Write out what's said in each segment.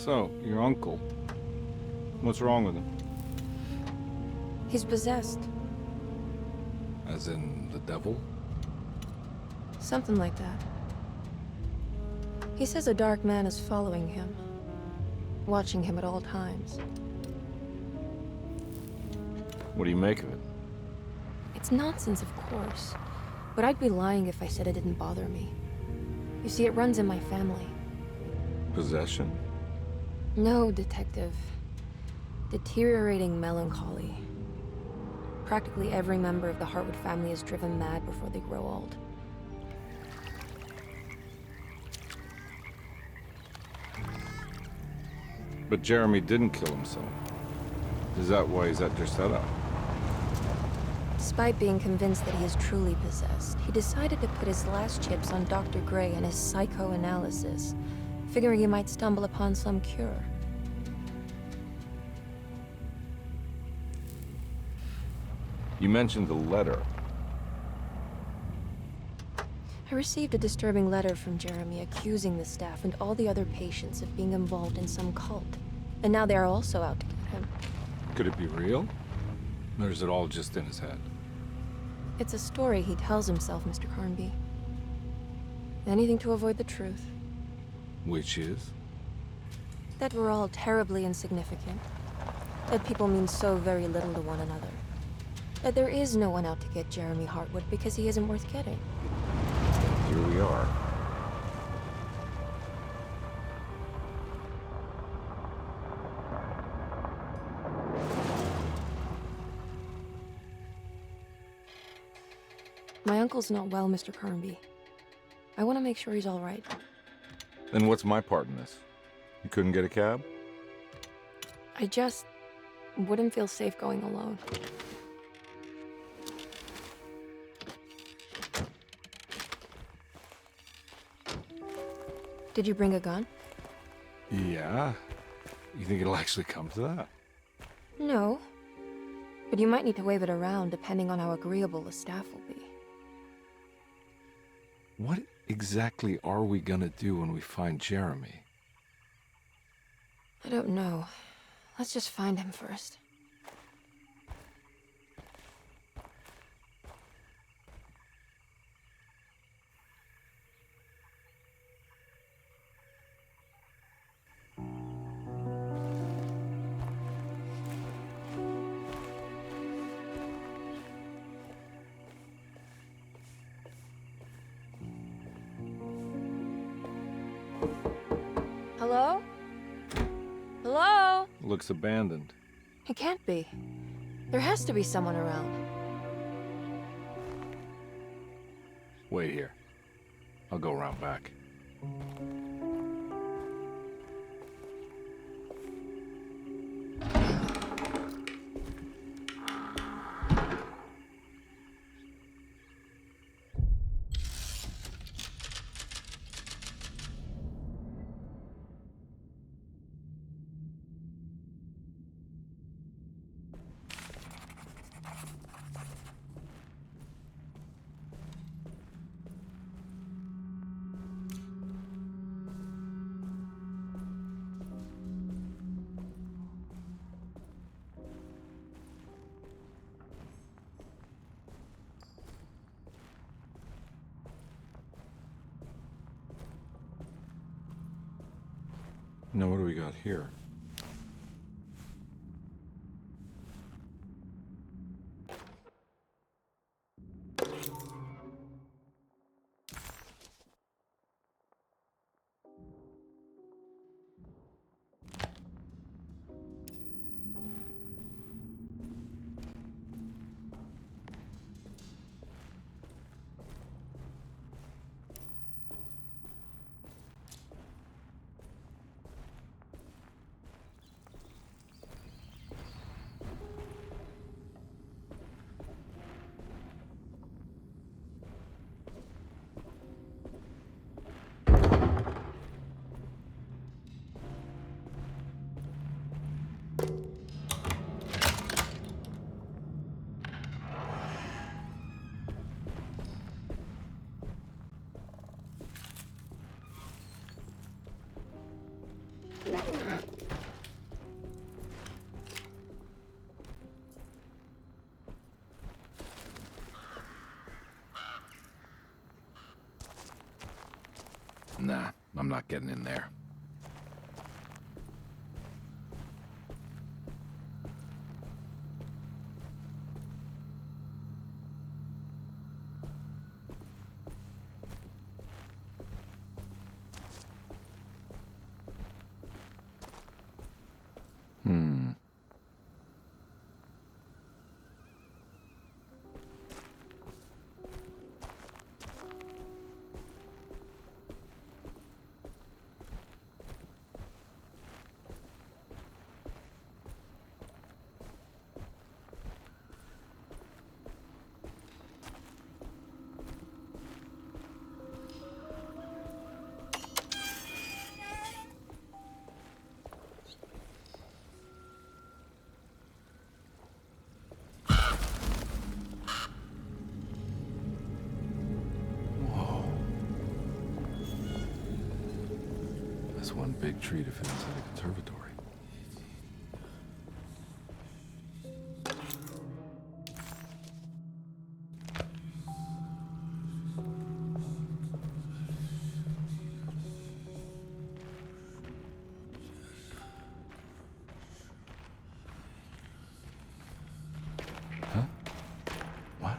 So, your uncle. What's wrong with him? He's possessed. As in the devil? Something like that. He says a dark man is following him, watching him at all times. What do you make of it? It's nonsense, of course, but I'd be lying if I said it didn't bother me. You see, it runs in my family. Possession? No, Detective. Deteriorating melancholy. Practically every member of the Hartwood family is driven mad before they grow old. But Jeremy didn't kill himself. Is that why he's at your setup? Despite being convinced that he is truly possessed, he decided to put his last chips on Dr. Gray and his psychoanalysis, figuring he might stumble upon some cure. You mentioned the letter. I received a disturbing letter from Jeremy accusing the staff and all the other patients of being involved in some cult. And now they are also out to get him. Could it be real? Or is it all just in his head? It's a story he tells himself, Mr. Carnby. Anything to avoid the truth. Which is? That we're all terribly insignificant. That people mean so very little to one another. That there is no one out to get Jeremy Hartwood because he isn't worth getting. Here we are. My uncle's not well, Mr. Carnby. I want to make sure he's all right. Then what's my part in this? You couldn't get a cab? I just wouldn't feel safe going alone. Did you bring a gun? Yeah. You think it'll actually come to that? No. But you might need to wave it around depending on how agreeable the staff will be. What exactly are we gonna do when we find Jeremy? I don't know. Let's just find him first. Hello? Hello? Looks abandoned. It can't be. There has to be someone around. Wait here. I'll go around back. Now what do we got here? Nah, I'm not getting in there. That's one big tree to fit inside a conservatory. Huh? What?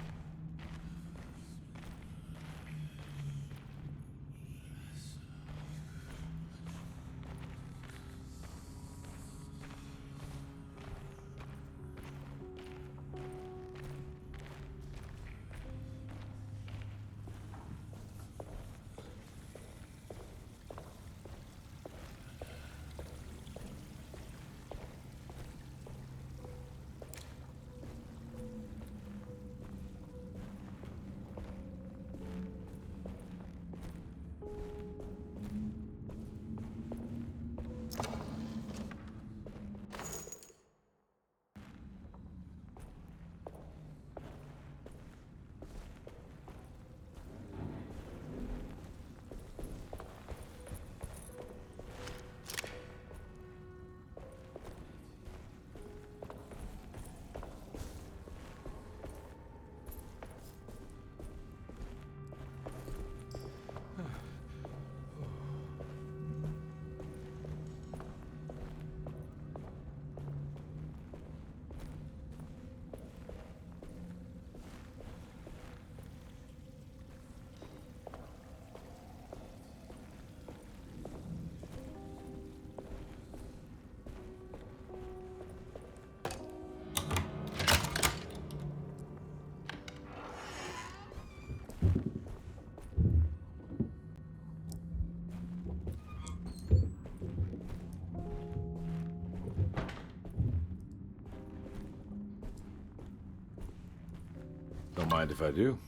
Don't mind if I do.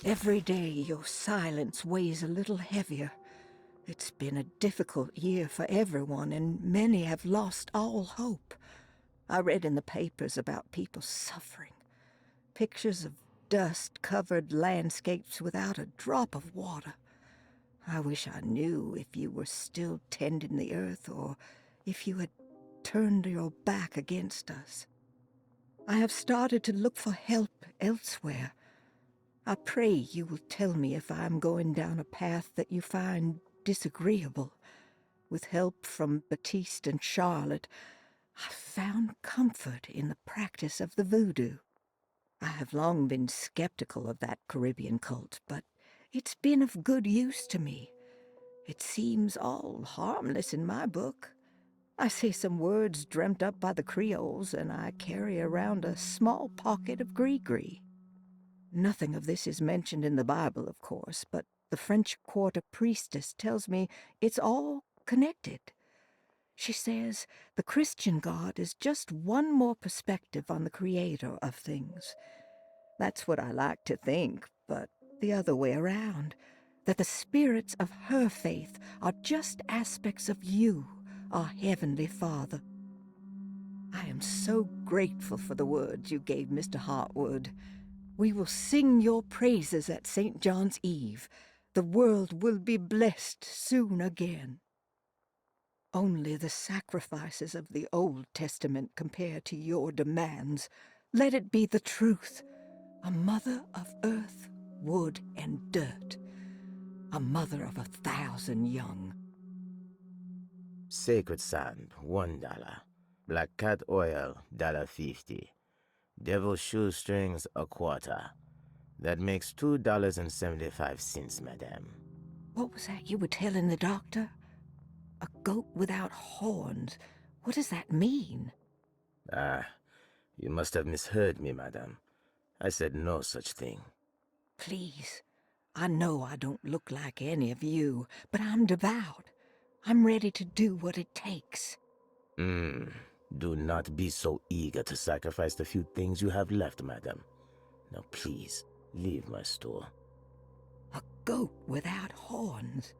Every day your silence weighs a little heavier. It's been a difficult year for everyone, and many have lost all hope. I read in the papers about people suffering. Pictures of dust-covered landscapes without a drop of water. I wish I knew if you were still tending the earth or if you had turned your back against us. I have started to look for help elsewhere. I pray you will tell me if I am going down a path that you find disagreeable. With help from Baptiste and Charlotte, I found comfort in the practice of the voodoo. I have long been skeptical of that Caribbean cult, but it's been of good use to me. It seems all harmless in my book. I say some words dreamt up by the Creoles, and I carry around a small pocket of gree-gree. Nothing of this is mentioned in the Bible, of course, but the French Quarter priestess tells me it's all connected. She says the Christian God is just one more perspective on the creator of things. That's what I like to think, but the other way around. that the spirits of her faith are just aspects of you, our Heavenly Father. I am so grateful for the words you gave Mr. Hartwood. We will sing your praises at St. John's Eve. The world will be blessed soon again. Only the sacrifices of the Old Testament compare to your demands. Let it be the truth. A mother of earth, wood, and dirt. A mother of 1,000 young. Sacred sand, $1. Black cat oil, $1.50. Devil shoestrings, a quarter. That makes $2.75, madame. What was that you were telling the doctor? A goat without horns. What does that mean? Ah, you must have misheard me, madame. I said no such thing. Please, I know I don't look like any of you, but I'm devout. I'm ready to do what it takes. Do not be so eager to sacrifice the few things you have left, madame. Now please, leave my store. A goat without horns.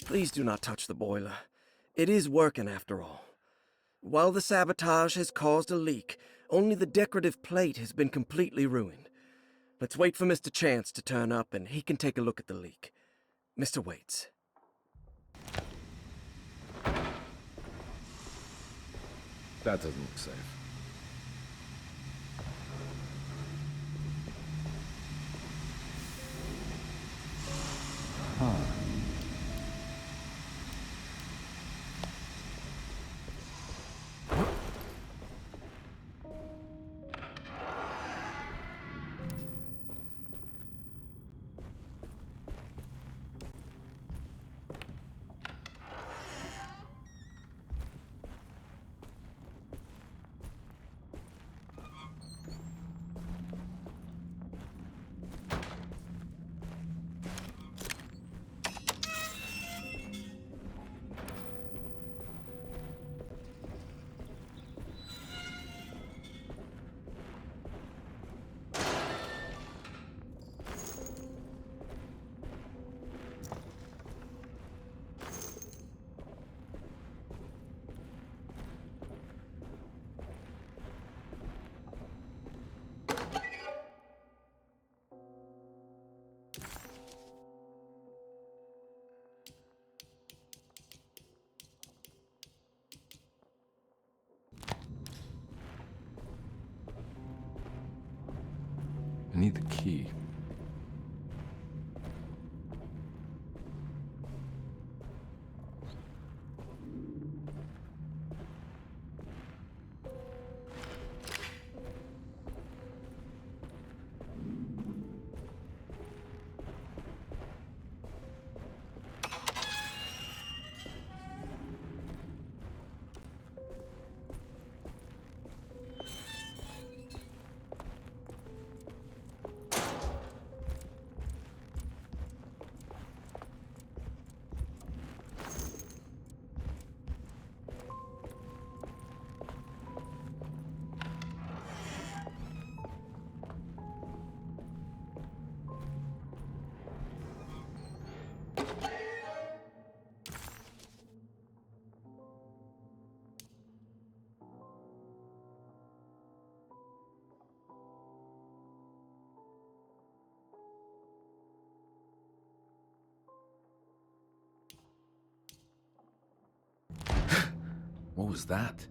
Please do not touch the boiler. It is working after all. While the sabotage has caused a leak, only the decorative plate has been completely ruined. Let's wait for Mr. Chance to turn up and he can take a look at the leak. Mr. Waits. That doesn't look safe. What was that?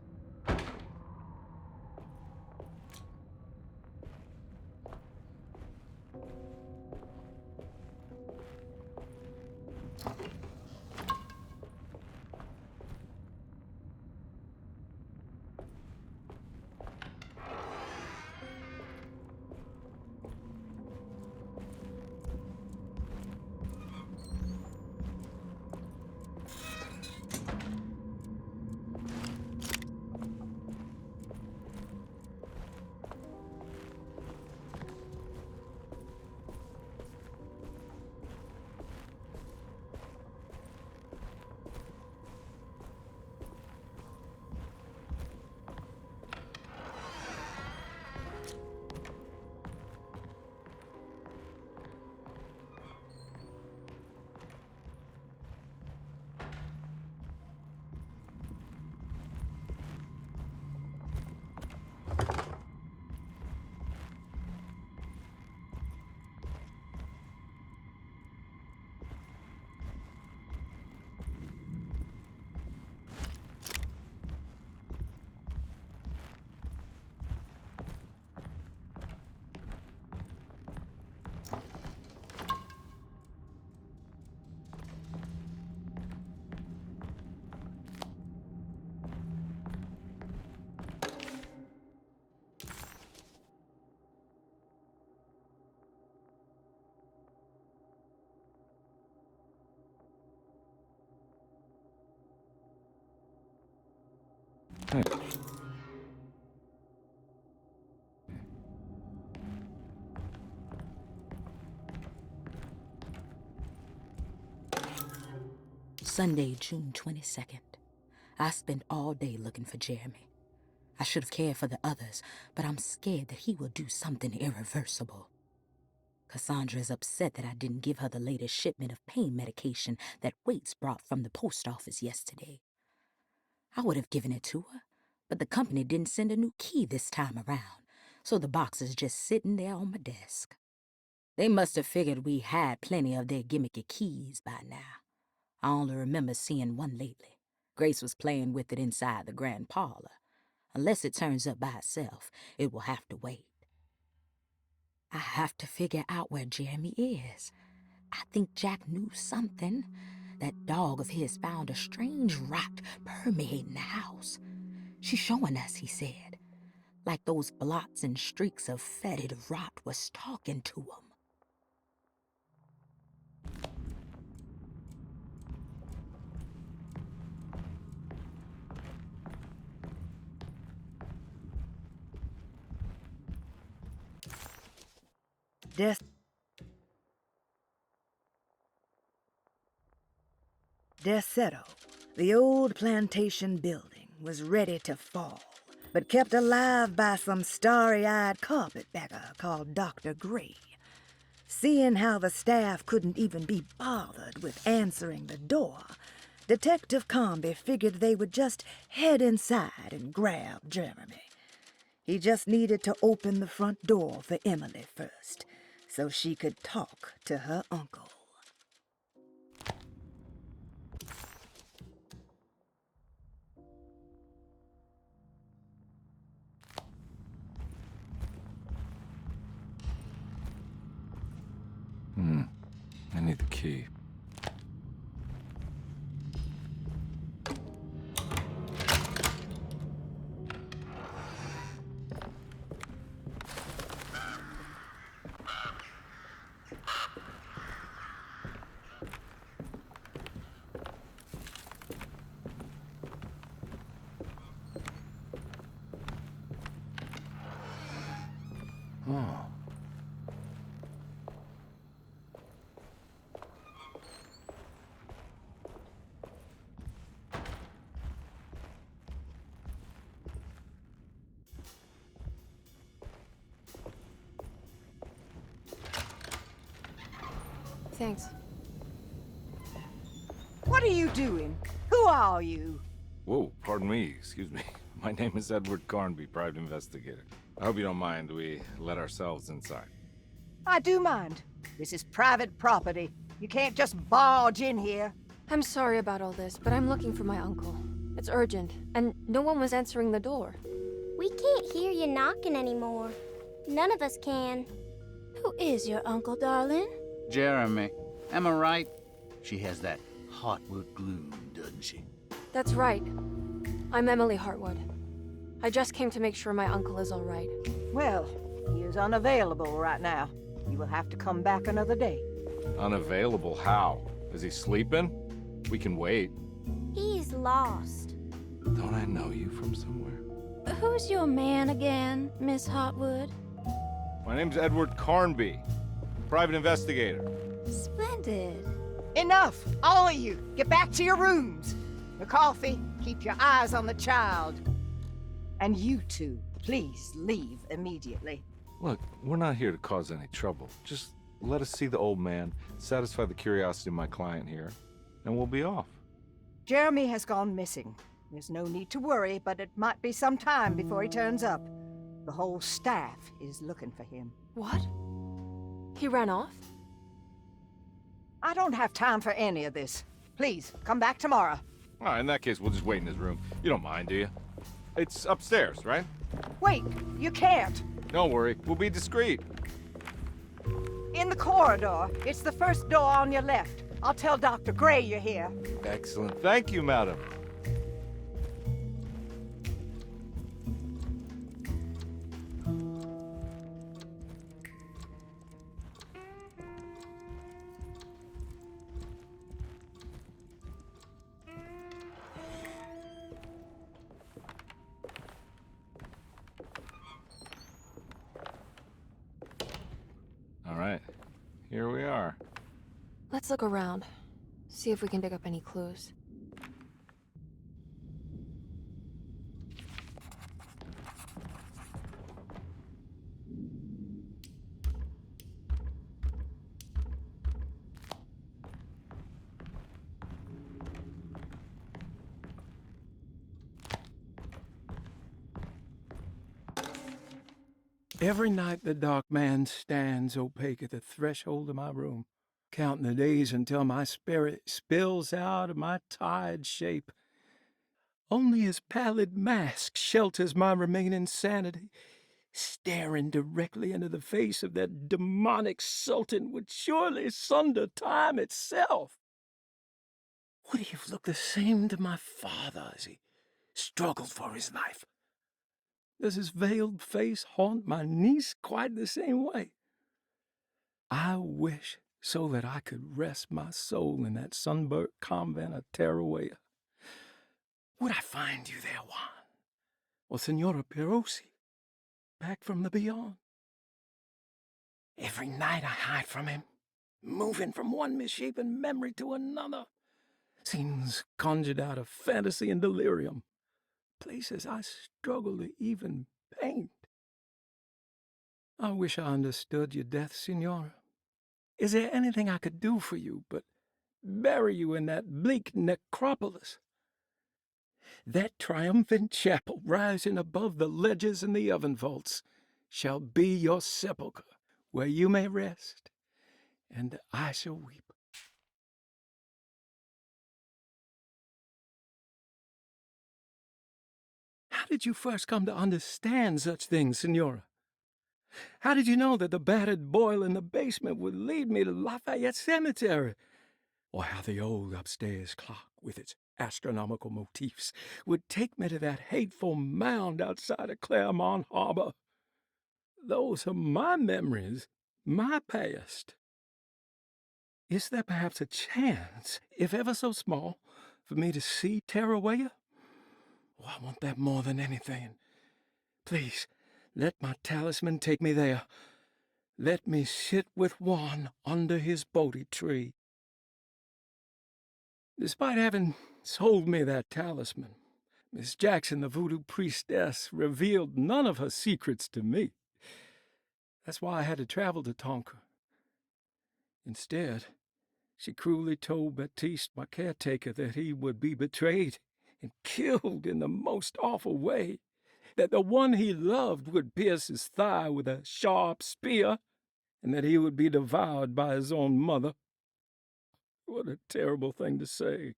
Hey. Sunday, June 22nd. I spent all day looking for Jeremy. I should have cared for the others, but I'm scared that he will do something irreversible. Cassandra is upset that I didn't give her the latest shipment of pain medication that Waits brought from the post office yesterday. I would have given it to her, but the company didn't send a new key this time around, so the box is just sitting there on my desk. They must have figured we had plenty of their gimmicky keys by now. I only remember seeing one lately. Grace was playing with it inside the grand parlor. Unless it turns up by itself, it will have to wait. I have to figure out where Jeremy is. I think Jack knew something. That dog of his found a strange rot permeating the house. She's showing us, he said. Like those blots and streaks of fetid rot was talking to him. Deseto, the old plantation building, was ready to fall, but kept alive by some starry-eyed carpetbagger called Dr. Gray. Seeing how the staff couldn't even be bothered with answering the door, Detective Comby figured they would just head inside and grab Jeremy. He just needed to open the front door for Emily first, so she could talk to her uncle. I need the key. Oh. Thanks. What are you doing? Who are you? Whoa, pardon me, excuse me. My name is Edward Carnby, private investigator. I hope you don't mind we let ourselves inside. I do mind. This is private property. You can't just barge in here. I'm sorry about all this, but I'm looking for my uncle. It's urgent, and no one was answering the door. We can't hear you knocking anymore. None of us can. Who is your uncle, darling? Jeremy. Am I right? She has that Heartwood gloom, doesn't she? That's right. I'm Emily Hartwood. I just came to make sure my uncle is all right. Well, he is unavailable right now. You will have to come back another day. Unavailable how? Is he sleeping? We can wait. He's lost. Don't I know you from somewhere? Who's your man again, Miss Hartwood? My name's Edward Carnby, private investigator. Splendid. Enough! All of you! Get back to your rooms! McCarthy, keep your eyes on the child. And you two, please leave immediately. Look, we're not here to cause any trouble. Just let us see the old man, satisfy the curiosity of my client here, and we'll be off. Jeremy has gone missing. There's no need to worry, but it might be some time before he turns up. The whole staff is looking for him. What? He ran off? I don't have time for any of this. Please, come back tomorrow. All right, in that case, we'll just wait in his room. You don't mind, do you? It's upstairs, right? Wait, you can't. Don't worry, we'll be discreet. In the corridor. It's the first door on your left. I'll tell Dr. Gray you're here. Excellent. Thank you, madam. All right, here we are. Let's look around. See if we can dig up any clues. Every night the dark man stands opaque at the threshold of my room, counting the days until my spirit spills out of my tired shape. Only his pallid mask shelters my remaining sanity. Staring directly into the face of that demonic sultan would surely sunder time itself. Would he have looked the same to my father as he struggled for his life? Does his veiled face haunt my niece quite the same way? I wish so that I could rest my soul in that sunburnt convent of Tarawea. Would I find you there, Juan? Or Senora Pirosi, back from the beyond? Every night I hide from him, moving from one misshapen memory to another. Scenes conjured out of fantasy and delirium. Places I struggle to even paint. I wish I understood your death, Senora. Is there anything I could do for you but bury you in that bleak necropolis? That triumphant chapel rising above the ledges and the oven vaults shall be your sepulchre, where you may rest, and I shall weep. How did you first come to understand such things, Senora? How did you know that the battered boiler in the basement would lead me to Lafayette Cemetery? Or how the old upstairs clock, with its astronomical motifs, would take me to that hateful mound outside of Claremont Harbor? Those are my memories, my past. Is there perhaps a chance, if ever so small, for me to see Tarawea? Oh, I want that more than anything. Please, let my talisman take me there. Let me sit with Juan under his Bodhi tree. Despite having sold me that talisman, Miss Jackson, the voodoo priestess, revealed none of her secrets to me. That's why I had to travel to Tonka. Instead, she cruelly told Baptiste, my caretaker, that he would be betrayed and killed in the most awful way, that the one he loved would pierce his thigh with a sharp spear, and that he would be devoured by his own mother. What a terrible thing to say.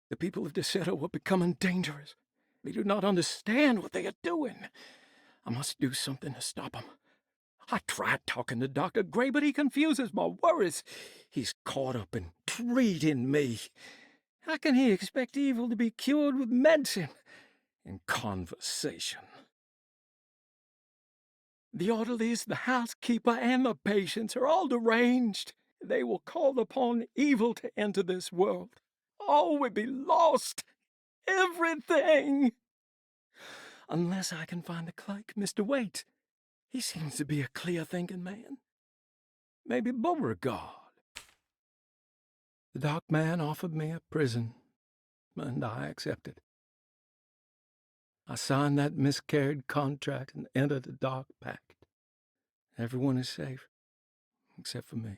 The people of Deseto are becoming dangerous. They do not understand what they are doing. I must do something to stop them. I tried talking to Dr. Gray, but he confuses my worries. He's caught up in treating me. How can he expect evil to be cured with medicine and conversation? The orderlies, the housekeeper, and the patients are all deranged. They will call upon evil to enter this world. All will be lost. Everything. Unless I can find the clerk, Mr. Waite. He seems to be a clear-thinking man. Maybe Beauregard. The dark man offered me a prison, and I accepted. I signed that miscarried contract and entered the dark pact. Everyone is safe, except for me.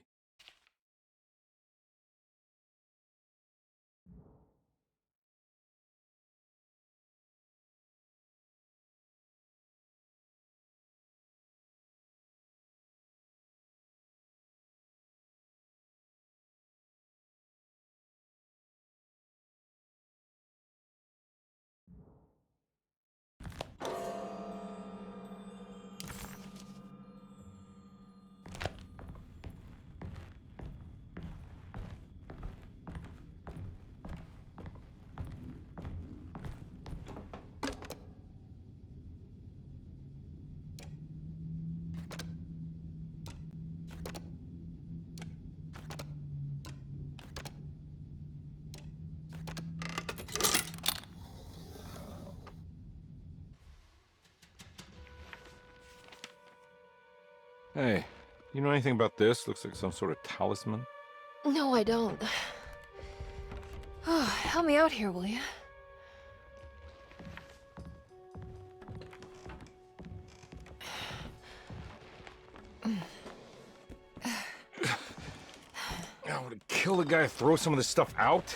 Hey, you know anything about this? Looks like some sort of talisman. No, I don't. Oh, help me out here, will you? I would kill the guy, throw some of this stuff out.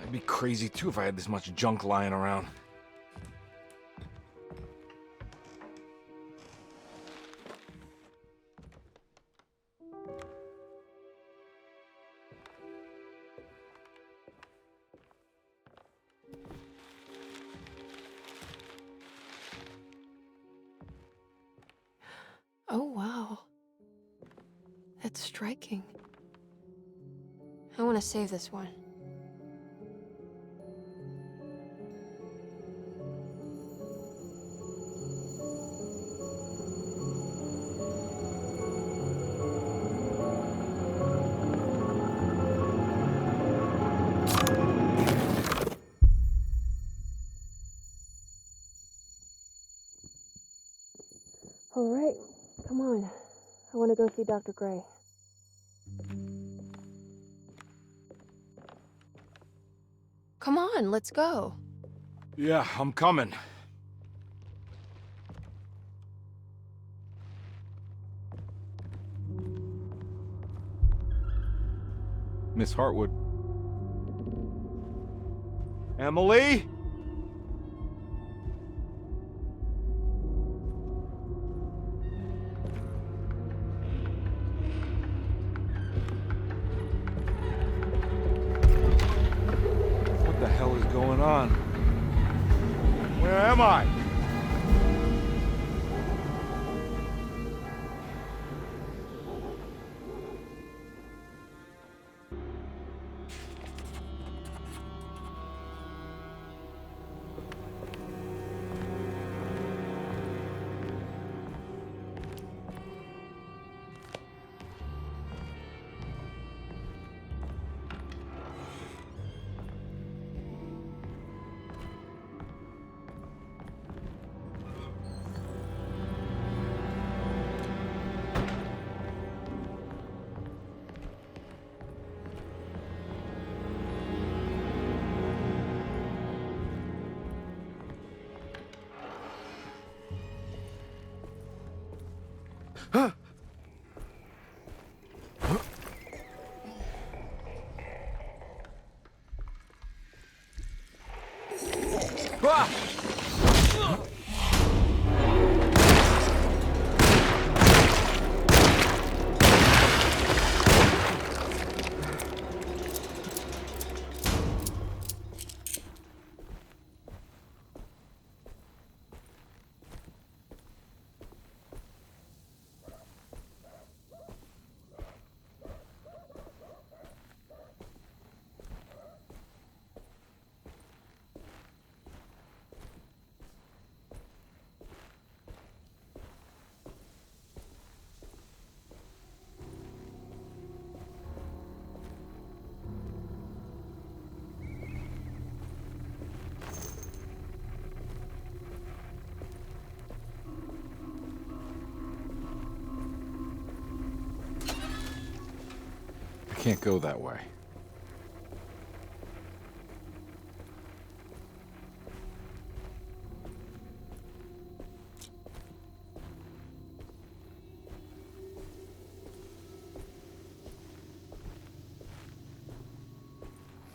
I'd be crazy too if I had this much junk lying around. Oh, wow. That's striking. I want to save this one. All right, come on. I want to go see Dr. Gray. Come on, let's go. Yeah, I'm coming. Miss Hartwood. Emily? What the hell is going on? Where am I? can't go that way.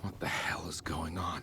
What the hell is going on?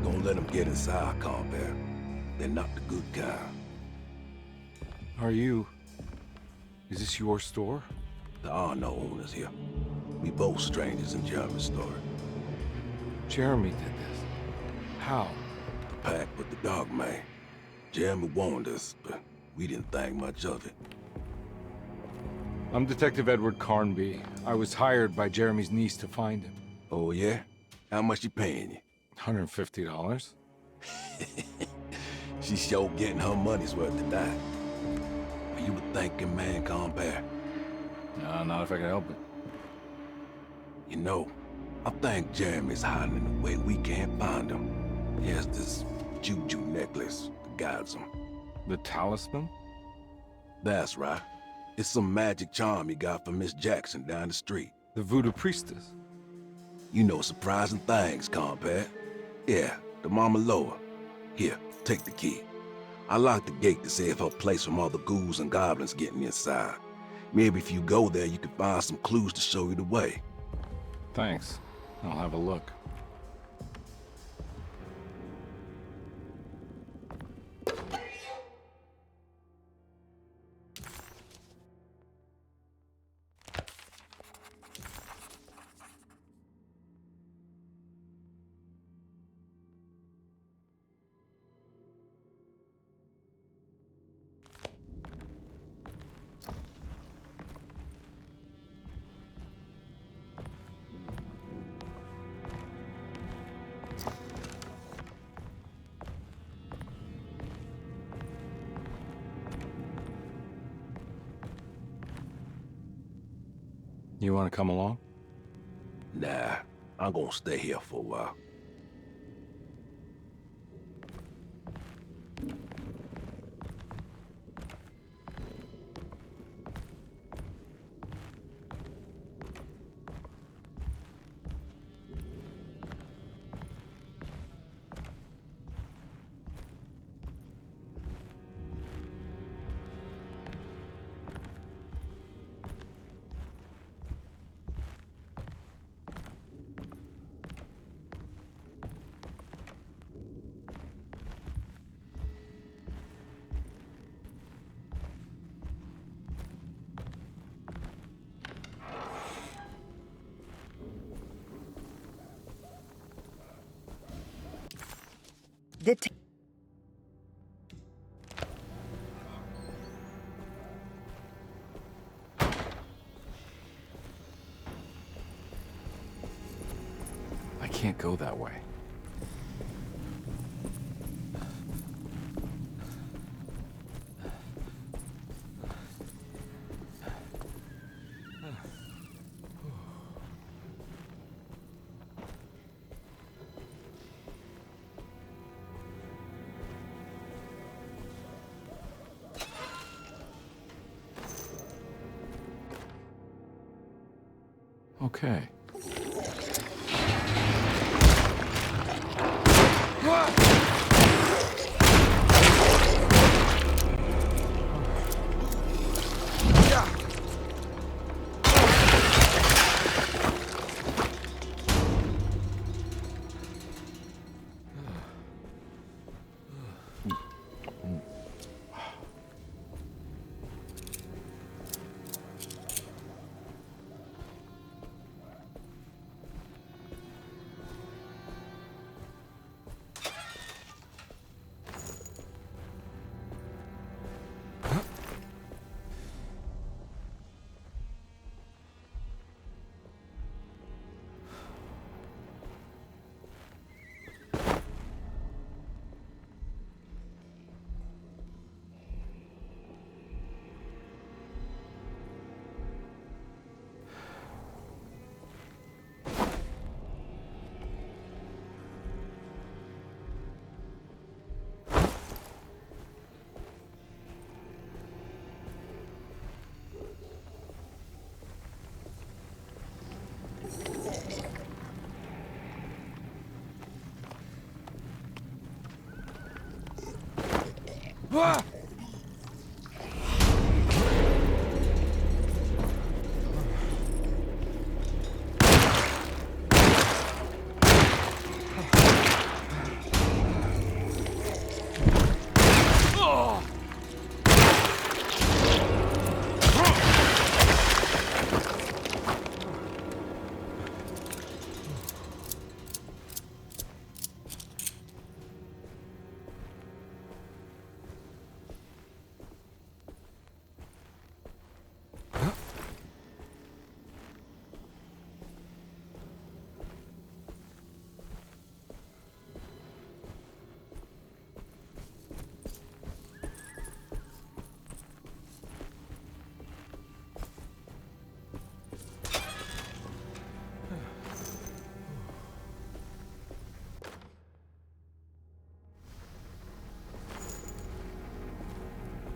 Don't let them get inside, Compare. They're not the good kind. Are you... Is this your store? There are no owners here. We both strangers in Jeremy's story. Jeremy did this. How? The pact with the dog man. Jeremy warned us, but we didn't think much of it. I'm Detective Edward Carnby. I was hired by Jeremy's niece to find him. Oh, yeah? How much she paying you? $150. She's sure getting her money's worth tonight. Are you a thinking man, Compare? No, not if I can help it. You know, I think Jeremy's hiding in a way we can't find him. He has this juju necklace that guides him. The talisman? That's right. It's some magic charm he got from Miss Jackson down the street. The voodoo priestess? You know surprising things, Compare. Yeah, the Mama Loa. Here, take the key. I locked the gate to save her place from all the ghouls and goblins getting inside. Maybe if you go there, you can find some clues to show you the way. Thanks. I'll have a look. You want to come along? Nah, I'm gonna stay here for a while. I can't go that way. Okay.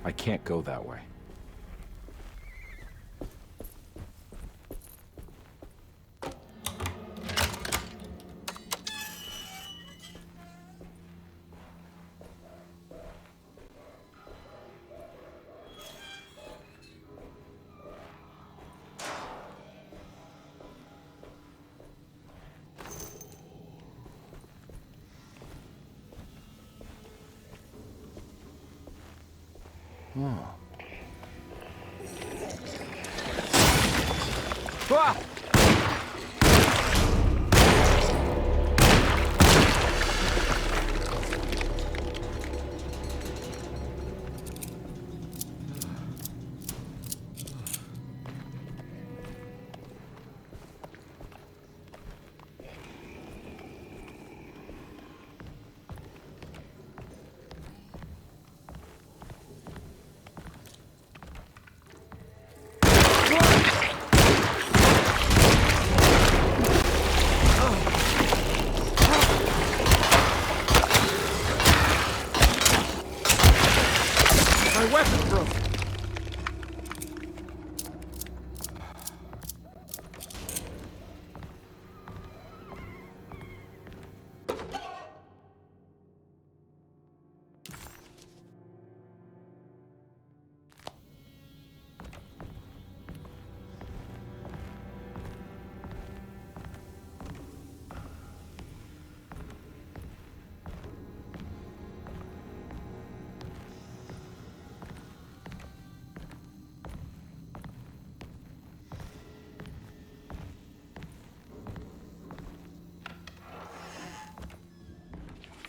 I can't go that way. Oh. Ah! My weapon broke!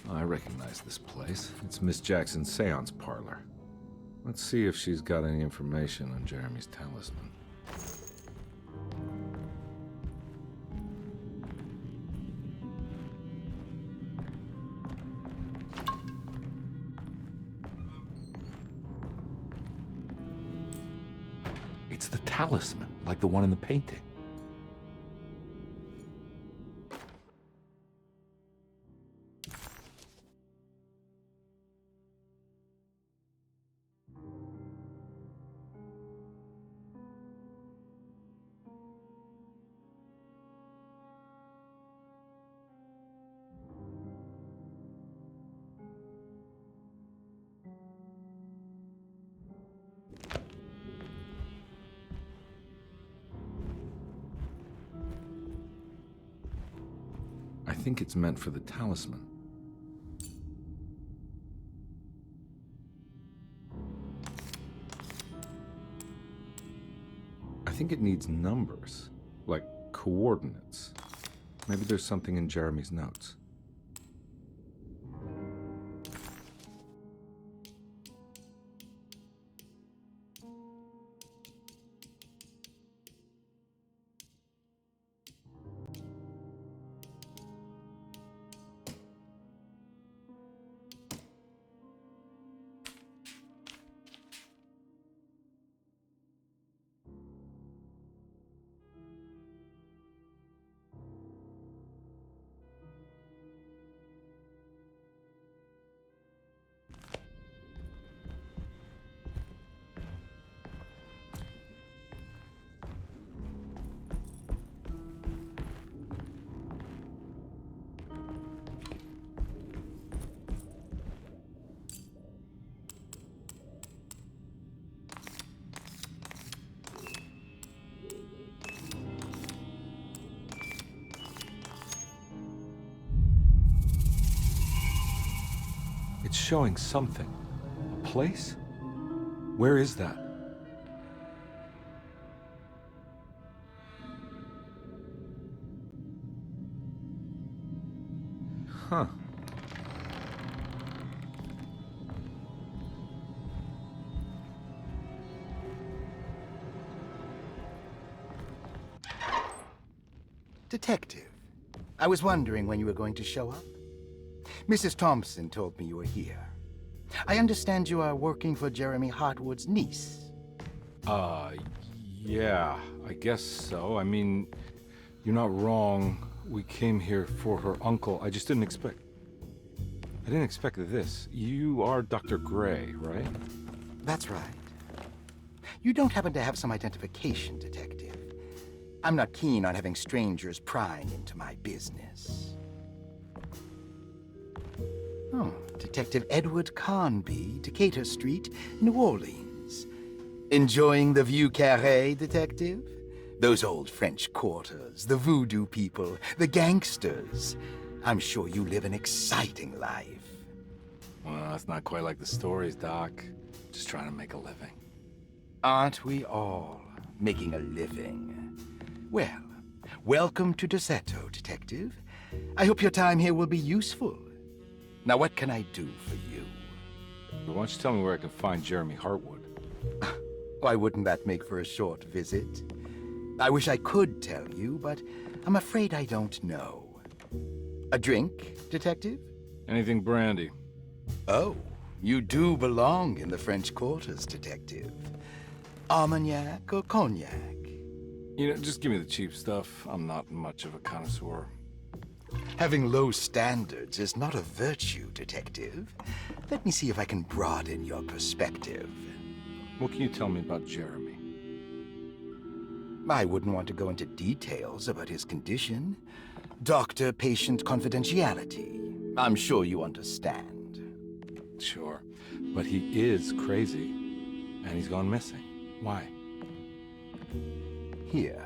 I recognize this place. It's Miss Jackson's seance parlor. Let's see if she's got any information on Jeremy's talisman. It's the talisman, like the one in the painting. I think it's meant for the talisman. I think it needs numbers, like coordinates. Maybe there's something in Jeremy's notes. showing something. A place? Where is that? Huh. Detective, I was wondering when you were going to show up. Mrs. Thompson told me you were here. I understand you are working for Jeremy Hartwood's niece. Yeah, I guess so. I mean, you're not wrong. We came here for her uncle. I just didn't expect... I didn't expect this. You are Dr. Gray, right? That's right. You don't happen to have some identification, Detective. I'm not keen on having strangers prying into my business. Oh, Detective Edward Carnby, Decatur Street, New Orleans. Enjoying the Vieux Carré, Detective? Those old French quarters, the voodoo people, the gangsters. I'm sure you live an exciting life. Well, that's not quite like the stories, Doc. Just trying to make a living. Aren't we all making a living? Well, welcome to Deseto, Detective. I hope your time here will be useful. Now, what can I do for you? Why don't you tell me where I can find Jeremy Hartwood? Why wouldn't that make for a short visit? I wish I could tell you, but I'm afraid I don't know. A drink, Detective? Anything brandy. Oh, you do belong in the French quarters, Detective. Armagnac or cognac? You know, just give me the cheap stuff. I'm not much of a connoisseur. Having low standards is not a virtue, Detective. Let me see if I can broaden your perspective. What can you tell me about Jeremy? I wouldn't want to go into details about his condition. Doctor-patient confidentiality. I'm sure you understand. Sure, but he is crazy, and he's gone missing. Why? Here,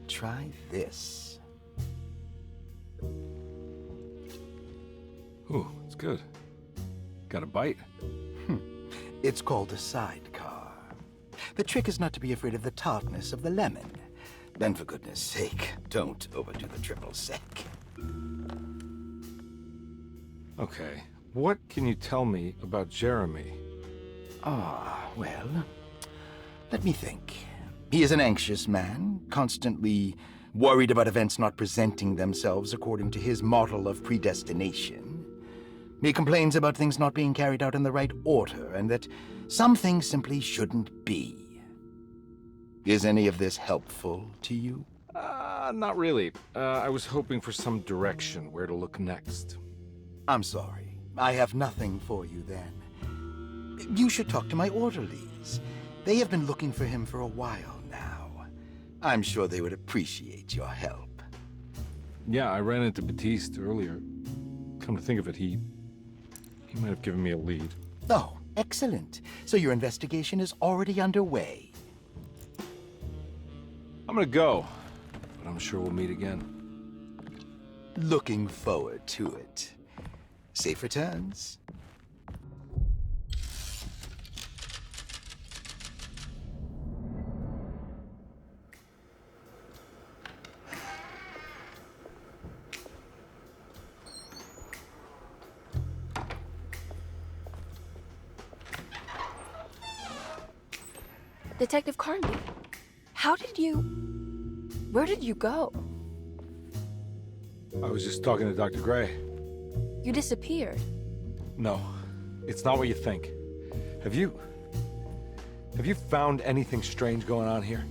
try this. Ooh, it's good. Got a bite? It's called a sidecar. The trick is not to be afraid of the tartness of the lemon. Then, for goodness sake, don't overdo the triple sec. Okay, what can you tell me about Jeremy? Well, let me think. He is an anxious man, constantly worried about events not presenting themselves according to his model of predestination. He complains about things not being carried out in the right order, and that some things simply shouldn't be. Is any of this helpful to you? Not really. I was hoping for some direction where to look next. I'm sorry. I have nothing for you then. You should talk to my orderlies. They have been looking for him for a while now. I'm sure they would appreciate your help. Yeah, I ran into Batiste earlier. Come to think of it, he might have given me a lead. Oh, excellent. So your investigation is already underway. I'm gonna go, but I'm sure we'll meet again. Looking forward to it. Safe returns. Detective Carnby, where did you go? I was just talking to Dr. Gray. You disappeared. No, it's not what you think. Have you found anything strange going on here?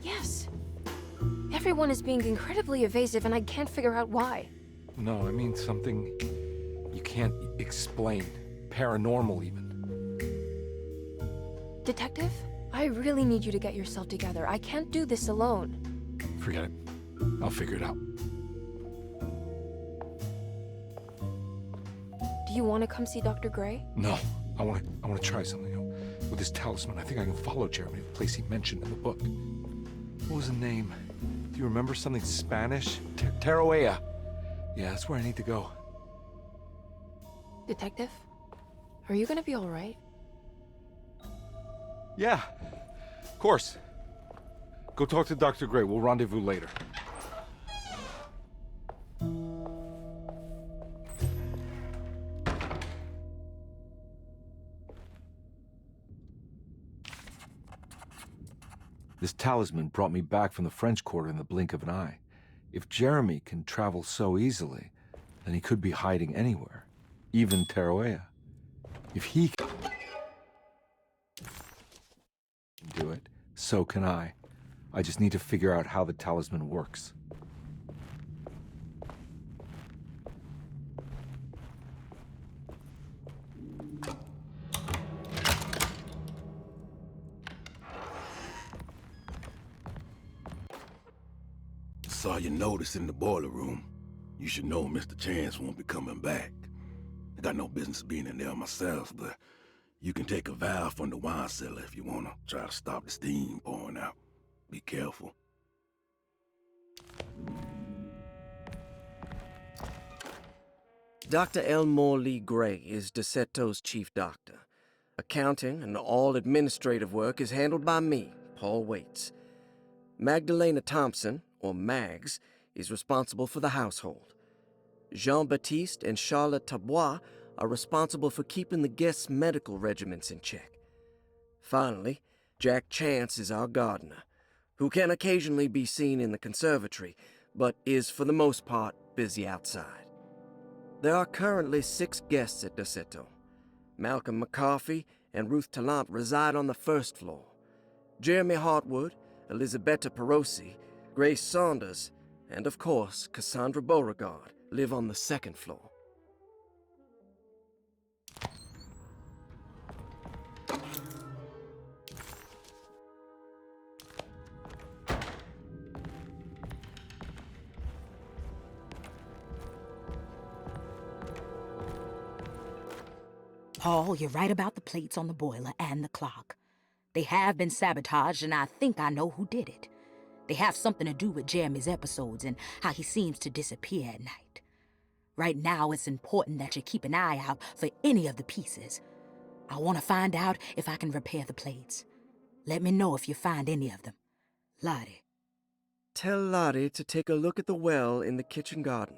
Yes. Everyone is being incredibly evasive and I can't figure out why. No, I mean something you can't explain. Paranormal, even. Detective, I really need you to get yourself together. I can't do this alone. Forget it. I'll figure it out. Do you want to come see Dr. Gray? No, I want to try something. With this talisman, I think I can follow Jeremy to the place he mentioned in the book. What was the name? Do you remember something Spanish? Tarawea. Yeah, that's where I need to go. Detective, Are you gonna be alright? Yeah, of course. Go talk to Dr. Gray. We'll rendezvous later. This talisman brought me back from the French Quarter in the blink of an eye. If Jeremy can travel so easily, then he could be hiding anywhere, even Teruea. If he can do it, so can I. I just need to figure out how the talisman works. Saw your notice in the boiler room. You should know Mr. Chance won't be coming back. I got no business being in there myself, but you can take a valve from the wine cellar if you want to try to stop the steam pouring out. Be careful. Dr. Elmore Lee Gray is DeSeto's chief doctor. Accounting and all administrative work is handled by me, Paul Waits. Magdalena Thompson, or Mags, is responsible for the household. Jean-Baptiste and Charlotte Tabois are responsible for keeping the guests' medical regimens in check. Finally, Jack Chance is our gardener, who can occasionally be seen in the conservatory, but is for the most part busy outside. There are currently 6 guests at DeSeto. Malcolm McCarthy and Ruth Tallant reside on the first floor. Jeremy Hartwood, Elisabetta Perosi, Grace Saunders, and of course, Cassandra Beauregard live on the second floor. Paul, you're right about the plates on the boiler and the clock. They have been sabotaged, and I think I know who did it. They have something to do with Jeremy's episodes and how he seems to disappear at night. Right now, it's important that you keep an eye out for any of the pieces. I want to find out if I can repair the plates. Let me know if you find any of them. Lottie. Tell Lottie to take a look at the well in the kitchen garden.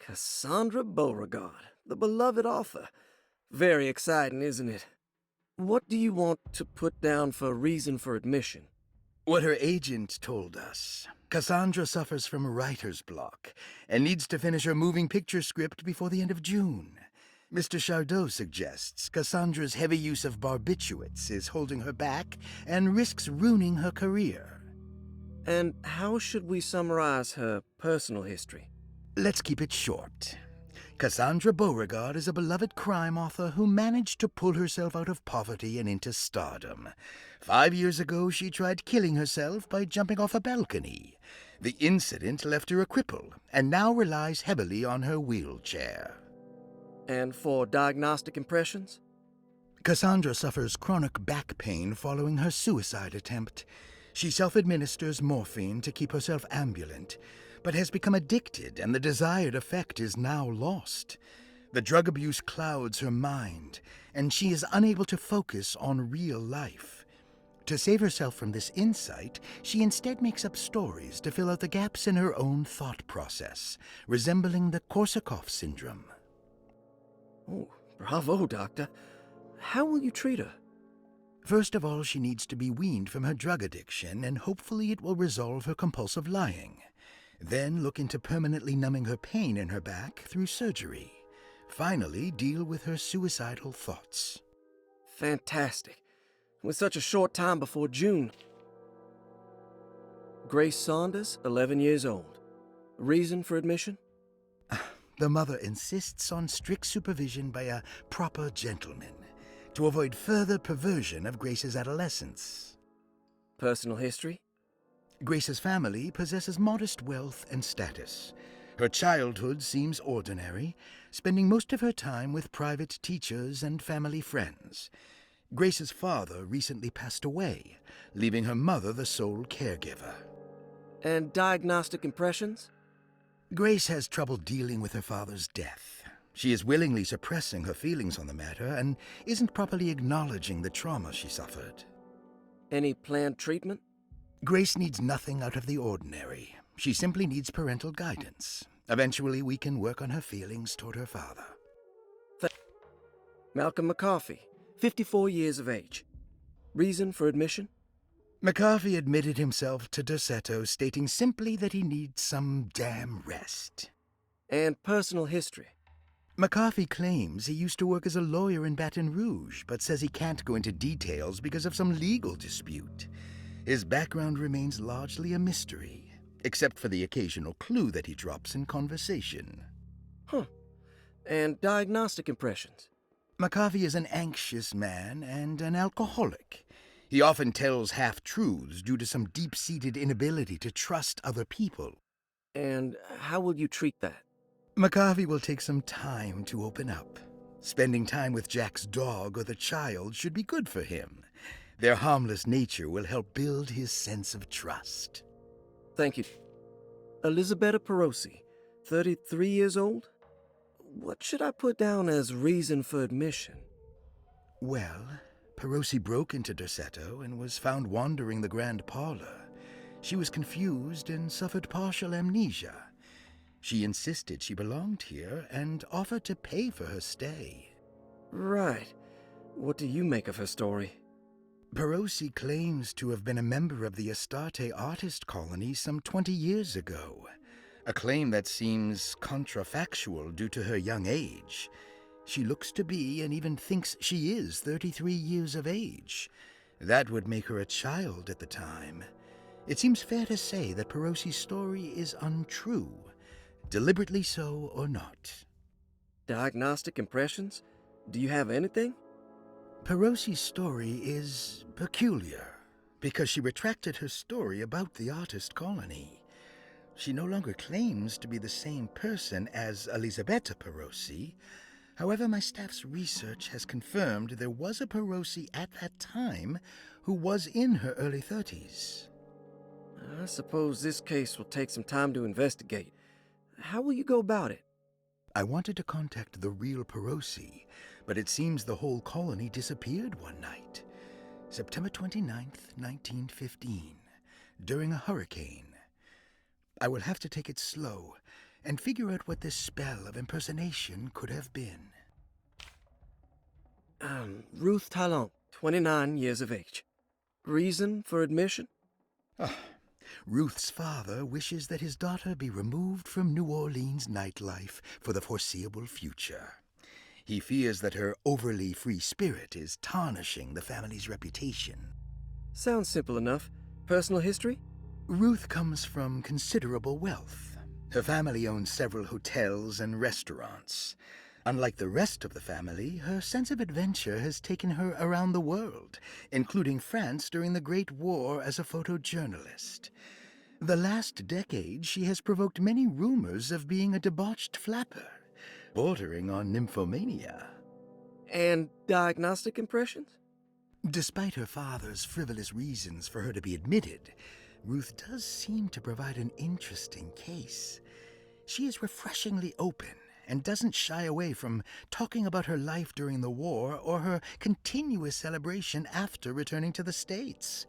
Cassandra Beauregard, the beloved author. Very exciting, isn't it? What do you want to put down for reason for admission? What her agent told us. Cassandra suffers from writer's block and needs to finish her moving picture script before the end of June. Mr. Chardot suggests Cassandra's heavy use of barbiturates is holding her back and risks ruining her career. And how should we summarize her personal history? Let's keep it short. Cassandra Beauregard is a beloved crime author who managed to pull herself out of poverty and into stardom. 5 years ago, she tried killing herself by jumping off a balcony. The incident left her a cripple, and now relies heavily on her wheelchair. And for diagnostic impressions? Cassandra suffers chronic back pain following her suicide attempt. She self-administers morphine to keep herself ambulant, but has become addicted, and the desired effect is now lost. The drug abuse clouds her mind, and she is unable to focus on real life. To save herself from this insight, she instead makes up stories to fill out the gaps in her own thought process, resembling the Korsakoff syndrome. Oh, bravo, Doctor. How will you treat her? First of all, she needs to be weaned from her drug addiction, and hopefully it will resolve her compulsive lying. Then look into permanently numbing her pain in her back through surgery. Finally, deal with her suicidal thoughts. Fantastic. With such a short time before June. Grace Saunders, 11 years old. Reason for admission? The mother insists on strict supervision by a proper gentleman to avoid further perversion of Grace's adolescence. Personal history? Grace's family possesses modest wealth and status. Her childhood seems ordinary, spending most of her time with private teachers and family friends. Grace's father recently passed away, leaving her mother the sole caregiver. And diagnostic impressions? Grace has trouble dealing with her father's death. She is willingly suppressing her feelings on the matter and isn't properly acknowledging the trauma she suffered. Any planned treatment? Grace needs nothing out of the ordinary. She simply needs parental guidance. Eventually, we can work on her feelings toward her father. Malcolm McCarthy, 54 years of age. Reason for admission? McCarthy admitted himself to Derceto, stating simply that he needs some damn rest. And personal history? McCarthy claims he used to work as a lawyer in Baton Rouge, but says he can't go into details because of some legal dispute. His background remains largely a mystery, except for the occasional clue that he drops in conversation. Huh. And diagnostic impressions? McCarthy is an anxious man and an alcoholic. He often tells half-truths due to some deep-seated inability to trust other people. And how will you treat that? McCarthy will take some time to open up. Spending time with Jack's dog or the child should be good for him. Their harmless nature will help build his sense of trust. Thank you. Elisabetta Perosi, 33 years old? What should I put down as reason for admission? Well, Perosi broke into Derceto and was found wandering the grand parlor. She was confused and suffered partial amnesia. She insisted she belonged here and offered to pay for her stay. Right. What do you make of her story? Perosi claims to have been a member of the Astarte artist colony some 20 years ago, a claim that seems contrafactual due to her young age. She looks to be and even thinks she is 33 years of age. That would make her a child at the time. It seems fair to say that Perosi's story is untrue, deliberately so or not. Diagnostic impressions? Do you have anything? Perosi's story is peculiar because she retracted her story about the artist colony. She no longer claims to be the same person as Elisabetta Perosi. However, my staff's research has confirmed there was a Perosi at that time who was in her early 30s. I suppose this case will take some time to investigate. How will you go about it? I wanted to contact the real Perosi, but it seems the whole colony disappeared one night. September 29th, 1915, during a hurricane. I will have to take it slow and figure out what this spell of impersonation could have been. Ruth Talon, 29 years of age. Reason for admission? Ruth's father wishes that his daughter be removed from New Orleans nightlife for the foreseeable future. He fears that her overly free spirit is tarnishing the family's reputation. Sounds simple enough. Personal history? Ruth comes from considerable wealth. Her family owns several hotels and restaurants. Unlike the rest of the family, her sense of adventure has taken her around the world, including France during the Great War as a photojournalist. The last decade, she has provoked many rumors of being a debauched flapper, bordering on nymphomania. And diagnostic impressions? Despite her father's frivolous reasons for her to be admitted, Ruth does seem to provide an interesting case. She is refreshingly open and doesn't shy away from talking about her life during the war or her continuous celebration after returning to the States.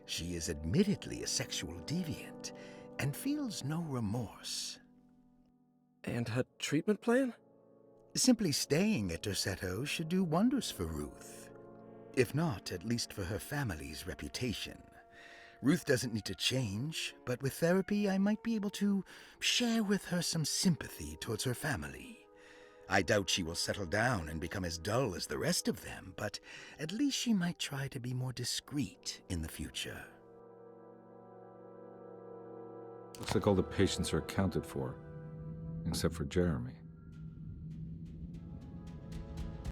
She is admittedly a sexual deviant and feels no remorse. And her treatment plan? Simply staying at Derceto should do wonders for Ruth. If not, at least for her family's reputation. Ruth doesn't need to change, but with therapy I might be able to share with her some sympathy towards her family. I doubt she will settle down and become as dull as the rest of them, but at least she might try to be more discreet in the future. Looks like all the patients are accounted for, except for Jeremy.